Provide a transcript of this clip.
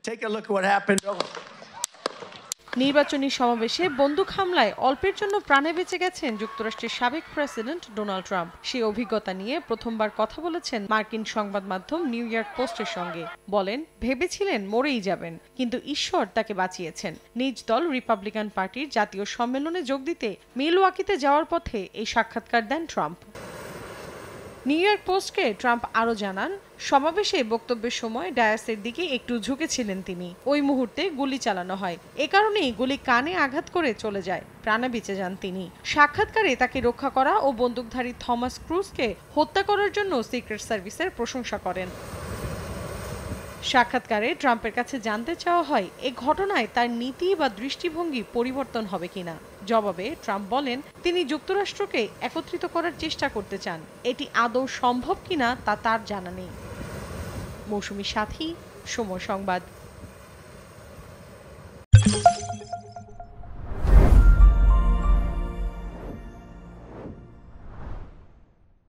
Take a look at what happened. নির্বাচনী সমাবেশে বন্দুক হামলায় অল্পের জন্য প্রাণে বেঁচে গেছেন যুক্তরাষ্ট্রের সাবেক প্রেসিডেন্ট ডোনাল্ড ট্রাম্প। সেই অভিজ্ঞতা নিয়ে প্রথমবার কথা বলেছেন মার্কিন সংবাদ মাধ্যম নিউ ইয়র্ক পোস্টের সঙ্গে। বলেন, ভেবেছিলেন মরেই যাবেন, কিন্তু ঈশ্বর তাকে বাঁচিয়েছেন। নিজ দল রিপাবলিকান পার্টির জাতীয় সম্মেলনে যোগ দিতে মিলওয়াকিতে যাওয়ার পথে এই সাক্ষাৎকার দেন ট্রাম্প। নিউ ইয়র্ক পোস্টকে ট্রাম্প আরও জানান, সমাবেশে বক্তব্যের সময় ডায়াসের দিকে একটু ঝুঁকেছিলেন তিনি। ওই মুহূর্তে গুলি চালানো হয়, এ কারণেই গুলি কানে আঘাত করে চলে যায়, প্রাণে বেঁচে যান তিনি। সাক্ষাৎকারে তাকে রক্ষা করা ও বন্দুকধারী থমাস ক্রুজকে হত্যা করার জন্য সিক্রেট সার্ভিসের প্রশংসা করেন। সাক্ষাৎকারে ট্রাম্পের কাছে জানতে চাওয়া হয় এ ঘটনায় তার নীতি বা দৃষ্টিভঙ্গি পরিবর্তন হবে কিনা। জবাবে ট্রাম্প বলেন, তিনি যুক্তরাষ্ট্রকে একত্রিত করার চেষ্টা করতে চান। এটি আদৌ সম্ভব কিনা তা তার জানা নেই। মৌসুমী সাথী, সময় সংবাদ।